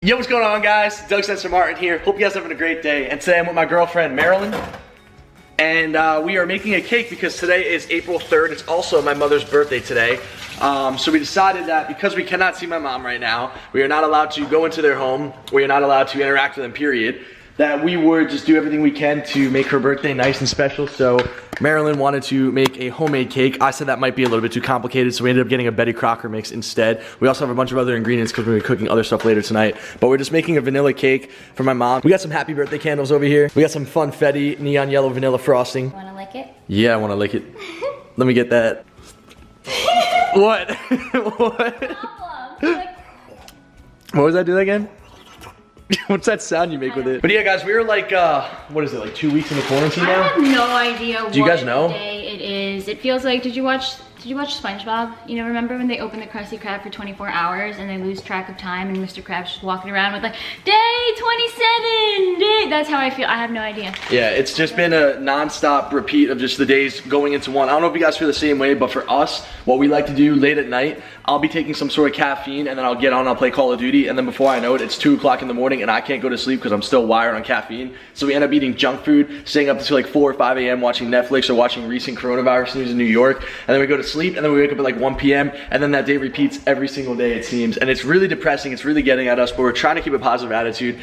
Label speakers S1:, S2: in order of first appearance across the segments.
S1: Yo, what's going on, guys? Doug Censor Martin here. Hope you guys are having a great day. And today I'm with my girlfriend, Marilyn. And we are making a cake because today is April 3rd. It's also my mother's birthday today. So we decided that because we cannot see my mom right now, we are not allowed to go into their home, we are not allowed to interact with them, period, that we would just do everything we can to make her birthday nice and special. So Marilyn wanted to make a homemade cake. I said that might be a little bit too complicated, so we ended up getting a Betty Crocker mix instead. We also have a bunch of other ingredients because we're gonna be cooking other stuff later tonight. But we're just making a vanilla cake for my mom. We got some happy birthday candles over here. We got some funfetti neon yellow vanilla frosting.
S2: Wanna lick it?
S1: Yeah, I wanna lick it. Let me get that. What? What? What was I doing again? What's that sound you make with it? But yeah, guys, we were like, what is it, like 2 weeks in the quarantine now?
S2: I have no idea what
S1: Do you guys know?
S2: day it is. It feels like, did you watch SpongeBob? You know, remember when they open the Krusty Krab for 24 hours and they lose track of time and Mr. Krabs just walking around with like, day 27, day. That's how I feel. I have no idea.
S1: Yeah, it's just been a non-stop repeat of just the days going into one. I don't know if you guys feel the same way, but for us, what we like to do late at night, I'll be taking some sort of caffeine and then I'll get on, I'll play Call of Duty, and then before I know it, it's 2 o'clock in the morning and I can't go to sleep because I'm still wired on caffeine. So we end up eating junk food, staying up until like 4 or 5 a.m. watching Netflix or watching recent coronavirus news in New York, and then we go to sleep and then we wake up at like 1 p.m. and then that day repeats every single day, it seems. And it's really depressing, it's really getting at us, but we're trying to keep a positive attitude.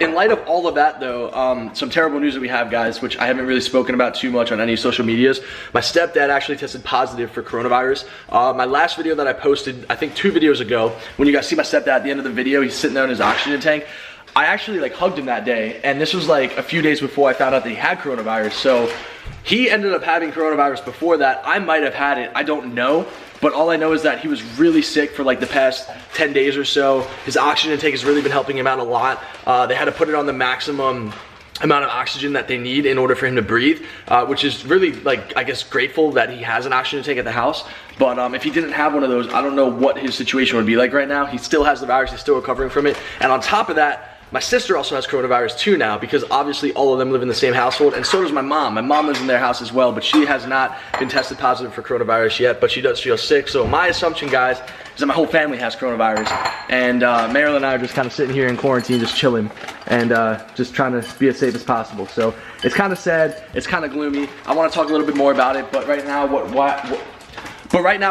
S1: In light of all of that though, some terrible news that we have, guys, which I haven't really spoken about too much on any social medias. My stepdad actually tested positive for coronavirus. My last video that I posted, I think 2 videos ago, when you guys see my stepdad at the end of the video, he's sitting there in his oxygen tank. I actually like hugged him that day, and this was like a few days before I found out that he had coronavirus. So he ended up having coronavirus before that. I might have had it, I don't know. But all I know is that he was really sick for like the past 10 days or so. His oxygen intake has really been helping him out a lot. They had to put it on the maximum amount of oxygen that they need in order for him to breathe, which is really, like, I guess grateful that he has an oxygen tank at the house. But if he didn't have one of those, I don't know what his situation would be like right now. He still has the virus, he's still recovering from it. And on top of that, my sister also has coronavirus too now, because obviously all of them live in the same household, and so does my mom. My mom lives in their house as well, but she has not been tested positive for coronavirus yet, but she does feel sick. So my assumption, guys, is that my whole family has coronavirus. And Marilyn and I are just kind of sitting here in quarantine, just chilling, and just trying to be as safe as possible. So it's kind of sad, it's kind of gloomy. I want to talk a little bit more about it, but right now,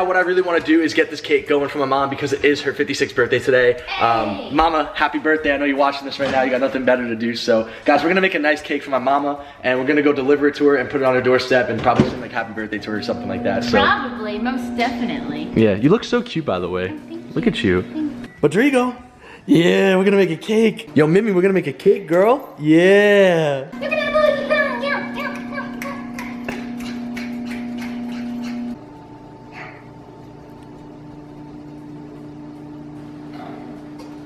S1: what I really want to do is get this cake going for my mom because it is her 56th birthday today.
S2: Hey.
S1: Mama, happy birthday. I know you're watching this right now. You got nothing better to do. So, guys, we're going to make a nice cake for my mama, and we're going to go deliver it to her and put it on her doorstep and probably sing like happy birthday to her or something like that. So,
S2: Probably, most definitely.
S1: yeah, you look so cute, by the way. Look at you. Rodrigo. Yeah, we're going to make a cake. Yo, Mimi, we're going to make a cake, girl. Yeah.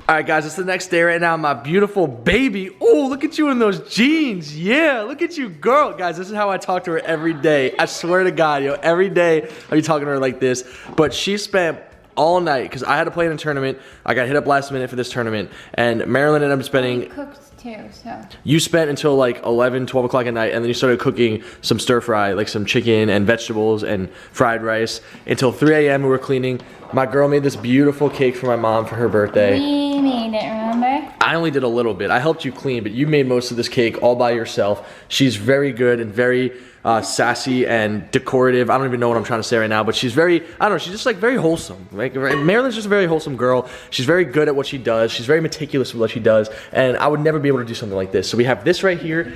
S1: Alright, guys, it's the next day right now. My beautiful baby. Oh, look at you in those jeans. Yeah, look at you, girl. Guys, this is how I talk to her every day. I swear to God, yo, every day I be talking to her like this. But she spent all night, because I had to play in a tournament. I got hit up last minute for this tournament. And Marilyn ended up spending...
S2: You cooked too, so...
S1: You spent until like 11, 12 o'clock at night, and then you started cooking some stir fry, like some chicken and vegetables and fried rice. Until 3 a.m. we were cleaning. My girl made this beautiful cake for my mom for her birthday.
S2: We made it, remember?
S1: I only did a little bit. I helped you clean, but you made most of this cake all by yourself. She's very good and very sassy and decorative. I don't even know what I'm trying to say right now, but she's very, I don't know, she's just like very wholesome. Like, Marilyn's just a very wholesome girl. She's very good at what she does. She's very meticulous with what she does, and I would never be able to do something like this. So we have this right here.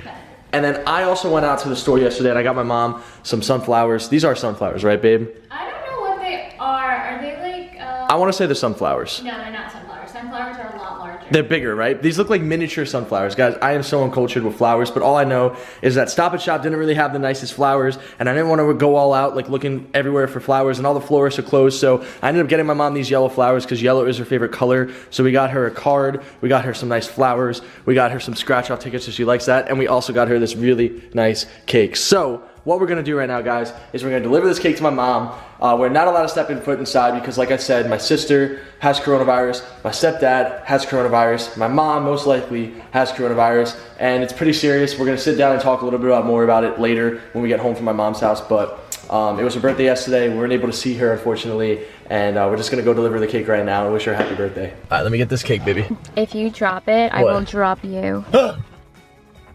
S1: And then I also went out to the store yesterday and I got my mom some sunflowers. These are sunflowers, right, babe?
S2: I don't know what they are. Are they like,
S1: I want to say they're sunflowers.
S2: No, they're not sunflowers. Sunflowers are a lot larger.
S1: They're bigger, right? These look like miniature sunflowers. Guys, I am so uncultured with flowers, but all I know is that Stop and Shop didn't really have the nicest flowers, and I didn't want to go all out, like looking everywhere for flowers, and all the florists are closed, so I ended up getting my mom these yellow flowers because yellow is her favorite color. So we got her a card, we got her some nice flowers, we got her some scratch-off tickets so she likes that, and we also got her this really nice cake. So what we're gonna do right now, guys, is we're gonna deliver this cake to my mom. We're not allowed to step in foot inside because, like I said, my sister has coronavirus, my stepdad has coronavirus, my mom most likely has coronavirus, and it's pretty serious. We're gonna sit down and talk a little bit more about it later when we get home from my mom's house, but it was her birthday yesterday. We weren't able to see her, unfortunately, And we're just gonna go deliver the cake right now and wish her a happy birthday. All right, let me get this cake, baby.
S2: If you drop it, I will drop you.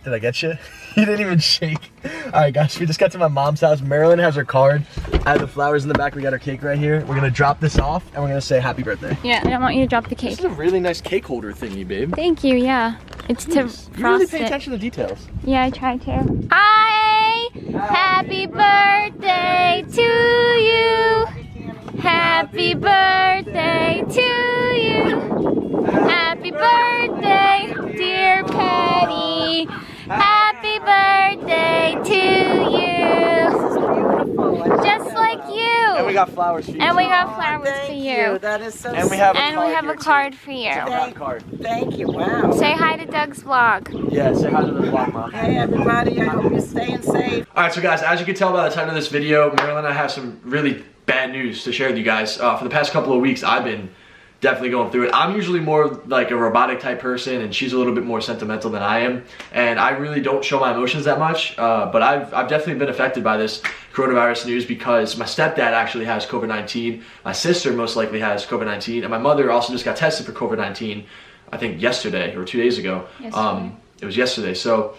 S1: Did I get you? You didn't even shake. All right, guys, we just got to my mom's house. Marilyn has her card. I have the flowers in the back. We got our cake right here. We're gonna drop this off and we're gonna say happy birthday.
S2: Yeah, I want you to drop the cake.
S1: This is a really nice cake holder thingy, babe.
S2: Thank you, yeah. It's to frost
S1: You really pay attention to details.
S2: Yeah, I try to. Hi! Happy birthday to you! Happy birthday to you! Happy birthday, dear Patty! Happy birthday to you! Just like you!
S1: And we got flowers for you.
S2: And we got flowers for you.
S3: That is so
S1: And we have
S2: a card for you.
S3: Thank you. Wow.
S2: Say hi to Doug's vlog.
S1: Yeah, say hi to the vlog, Mom.
S3: Hey everybody, I hope you're staying safe.
S1: Alright, so guys, as you can tell by the title of this video, Marilyn and I have some really bad news to share with you guys. For the past couple of weeks, I've been definitely going through it. I'm usually more like a robotic type person, and she's a little bit more sentimental than I am, and I really don't show my emotions that much, but I've definitely been affected by this coronavirus news because my stepdad actually has COVID-19, my sister most likely has COVID-19, and my mother also just got tested for COVID-19, I think yesterday or 2 days ago. It was yesterday. So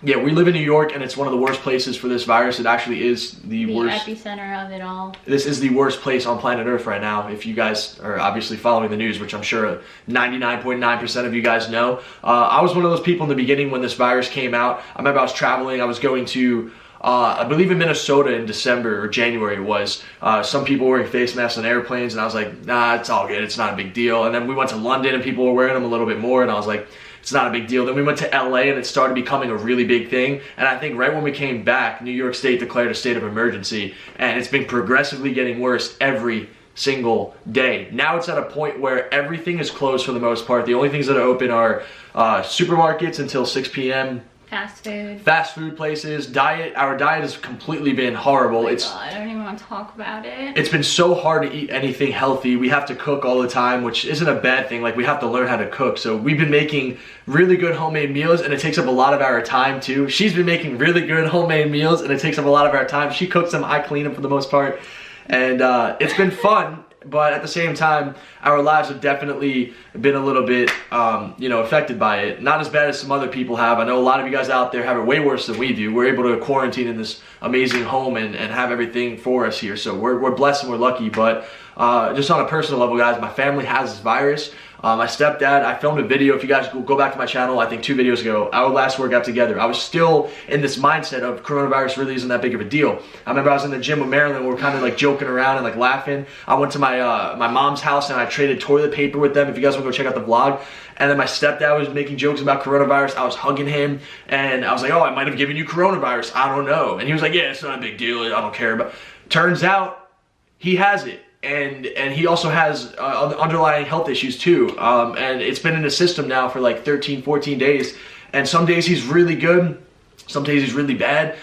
S1: yeah, we live in New York, and it's one of the worst places for this virus. It actually is the worst.
S2: The epicenter of it all.
S1: This is the worst place on planet Earth right now. If you guys are obviously following the news, which I'm sure 99.9% of you guys know. I was one of those people in the beginning when this virus came out. I remember I was traveling. I was going to, I believe in Minnesota in December or January it was. Some people were wearing face masks on airplanes, and I was like, nah, it's all good. It's not a big deal. And then we went to London, and people were wearing them a little bit more, and I was like, it's not a big deal. Then we went to LA and it started becoming a really big thing. And I think right when we came back, New York State declared a state of emergency. And it's been progressively getting worse every single day. Now it's at a point where everything is closed for the most part. The only things that are open are supermarkets until 6 p.m. Fast food places. Our diet has completely been horrible.
S2: God, I don't even want to talk about it.
S1: It's been so hard to eat anything healthy. We have to cook all the time, which isn't a bad thing. Like, we have to learn how to cook. So we've been making really good homemade meals, and it takes up a lot of our time too. She's been making really good homemade meals, and it takes up a lot of our time. She cooks them, I clean them for the most part. And it's been fun. But at the same time, our lives have definitely been a little bit, affected by it. Not as bad as some other people have. I know a lot of you guys out there have it way worse than we do. We're able to quarantine in this amazing home and have everything for us here. So we're blessed and we're lucky. But just on a personal level, guys, my family has this virus. My stepdad, I filmed a video. If you guys go back to my channel, I think 2 videos ago, our last workout together, I was still in this mindset of coronavirus really isn't that big of a deal. I remember I was in the gym with Marilyn, we were kind of like joking around and like laughing. I went to my my mom's house and I traded toilet paper with them. If you guys want to go check out the vlog. And then my stepdad was making jokes about coronavirus. I was hugging him and I was like, oh, I might have given you coronavirus. I don't know. And he was like, yeah, it's not a big deal. I don't care. But turns out he has it. And he also has underlying health issues too. And it's been in the system now for like 13, 14 days. And some days he's really good. Some days he's really bad.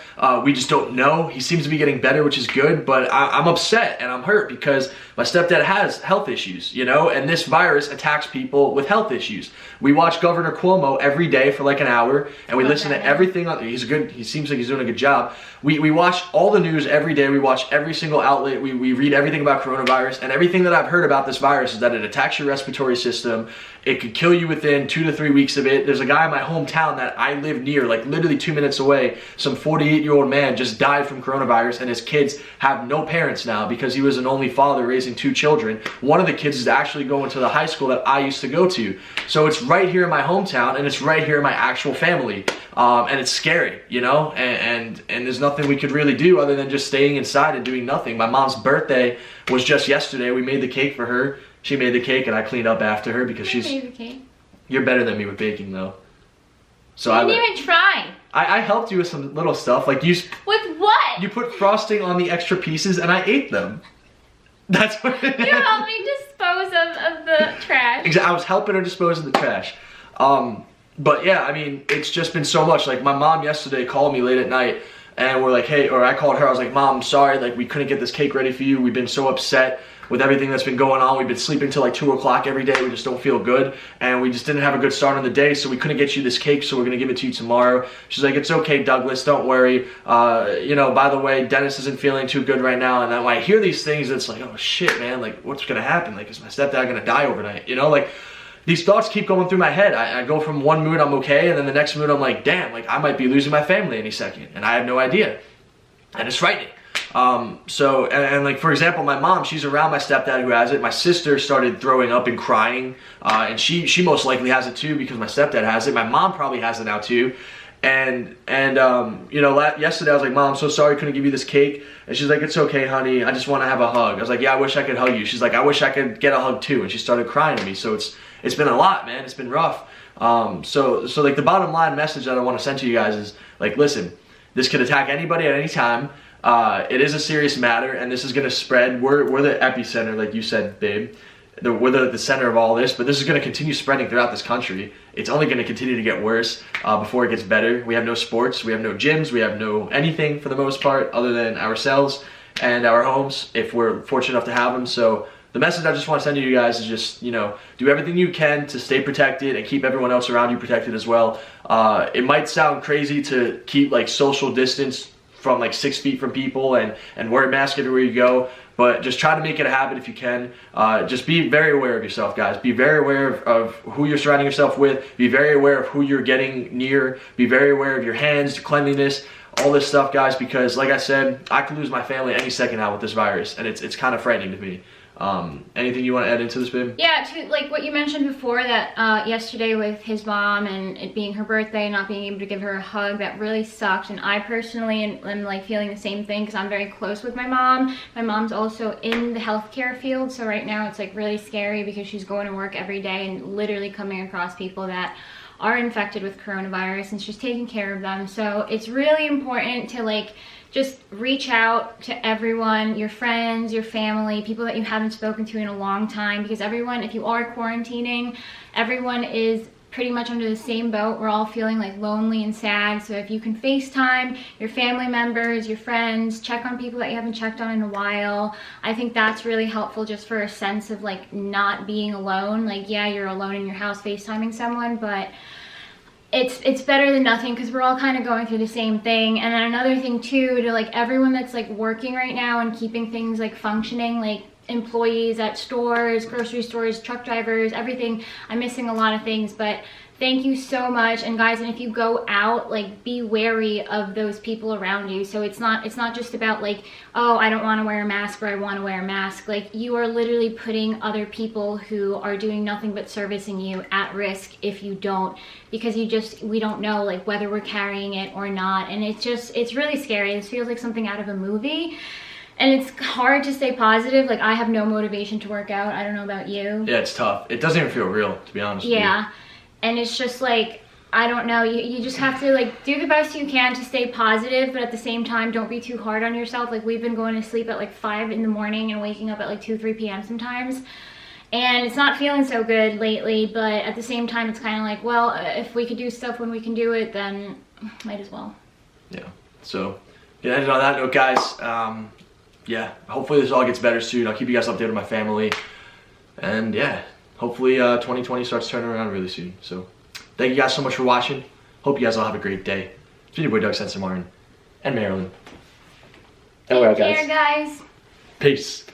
S1: We just don't know. He seems to be getting better, which is good, but I'm upset and I'm hurt because my stepdad has health issues, and this virus attacks people with health issues. We watch Governor Cuomo every day for like an hour, and we listen to everything. He seems like he's doing a good job. We watch all the news every day. We watch every single outlet. We read everything about coronavirus, and everything that I've heard about this virus is that it attacks your respiratory system. It could kill you within 2 to 3 weeks of it. There's a guy in my hometown that I live near, like literally 2 minutes away. Some 48-year-old man just died from coronavirus, and his kids have no parents now because he was an only father raising 2 children. One of the kids is actually going to the high school that I used to go to. So it's right here in my hometown, and it's right here in my actual family. And it's scary, and there's nothing we could really do other than just staying inside and doing nothing. My mom's birthday was just yesterday. We made the cake for her. She made the cake and I cleaned up after her because she's... You're better than me with baking though. So
S2: I didn't even try.
S1: I helped you with some little stuff. Like
S2: With what?
S1: You put frosting on the extra pieces and I ate them. That's what it is.
S2: You helped me dispose of the trash.
S1: Exactly. I was helping her dispose of the trash. But yeah, I mean, it's just been so much. Like my mom yesterday called me late at night and we're like, hey, or I called her, I was like, Mom, I'm sorry, like we couldn't get this cake ready for you. We've been so upset with everything that's been going on. We've been sleeping till like 2 o'clock every day. We just don't feel good, and we just didn't have a good start on the day, so we couldn't get you this cake, so we're gonna give it to you tomorrow. She's like, it's okay, Douglas, don't worry. You know, by the way, Dennis isn't feeling too good right now. And then when I hear these things, it's like, oh shit, man, like what's gonna happen? Like, is my stepdad gonna die overnight? You know, like these thoughts keep going through my head. I go from one mood, I'm okay, and then the next mood, I'm like, damn, like I might be losing my family any second, and I have no idea, and it's frightening. And like, for example, my mom, she's around my stepdad who has it. My sister started throwing up and crying, and she most likely has it too because my stepdad has it. My mom probably has it now too. And you know, yesterday I was like, Mom, I'm so sorry I couldn't give you this cake. And she's like, it's okay, honey, I just want to have a hug. I was like, yeah, I wish I could hug you. She's like, I wish I could get a hug too. And she started crying to me. So it's been a lot, man. It's been rough. So like the bottom line message that I want to send to you guys is like, listen, this could attack anybody at any time. It is a serious matter, and this is going to spread. We're the epicenter, like you said, babe. We're the center of all this, but this is going to continue spreading throughout this country. It's only going to continue to get worse before it gets better. We have no sports, we have no gyms, we have no anything for the most part other than ourselves and our homes, if we're fortunate enough to have them. So the message I just want to send to you guys is just, you know, do everything you can to stay protected and keep everyone else around you protected as well. It might sound crazy to keep like social distance from like 6 feet from people and wear a mask everywhere you go, but just try to make it a habit if you can. Just be very aware of yourself, guys. Be very aware of who you're surrounding yourself with. Be very aware of who you're getting near. Be very aware of your hands, your cleanliness, all this stuff, guys, because like I said, I could lose my family any second now with this virus, and it's kind of frightening to me. Anything you want to add into this, babe?
S2: Yeah, to like what you mentioned before, that yesterday with his mom and it being her birthday, not being able to give her a hug, that really sucked. And I personally am like feeling the same thing because I'm very close with my mom. My mom's also in the healthcare field, so right now it's like really scary because she's going to work every day and literally coming across people that are infected with coronavirus, and she's taking care of them. So it's really important to like just reach out to everyone, your friends, your family, people that you haven't spoken to in a long time, because everyone, if you are quarantining, everyone is pretty much under the same boat. We're all feeling like lonely and sad. So if you can FaceTime your family members, your friends, check on people that you haven't checked on in a while, I think that's really helpful just for a sense of like not being alone. Like, yeah, you're alone in your house FaceTiming someone, but it's better than nothing because we're all kind of going through the same thing. And then another thing too, to like everyone that's like working right now and keeping things like functioning, like employees at stores, grocery stores, truck drivers, everything. I'm missing a lot of things, but thank you so much. And guys, and if you go out, like be wary of those people around you. So it's not just about like, oh, I don't want to wear a mask or I want to wear a mask. Like, you are literally putting other people who are doing nothing but servicing you at risk if you don't, because we don't know like whether we're carrying it or not. And it's really scary. This feels like something out of a movie. And it's hard to stay positive. Like, I have no motivation to work out. I don't know about you.
S1: Yeah, it's tough. It doesn't even feel real, to be honest with you.
S2: Yeah. And it's just like, I don't know, you just have to like do the best you can to stay positive, but at the same time, don't be too hard on yourself. Like, we've been going to sleep at like 5 in the morning and waking up at like 2, 3 p.m. sometimes. And it's not feeling so good lately, but at the same time, it's kind of like, well, if we could do stuff when we can do it, then might as well. Yeah.
S1: So, yeah, and on that note, guys, yeah, hopefully this all gets better soon. I'll keep you guys updated on my family. And yeah, hopefully 2020 starts turning around really soon. So thank you guys so much for watching. Hope you guys all have a great day. It's been your boy Doug, Censor, Martin, and Marilyn. And we're out, guys.
S2: Take care, guys.
S1: Peace.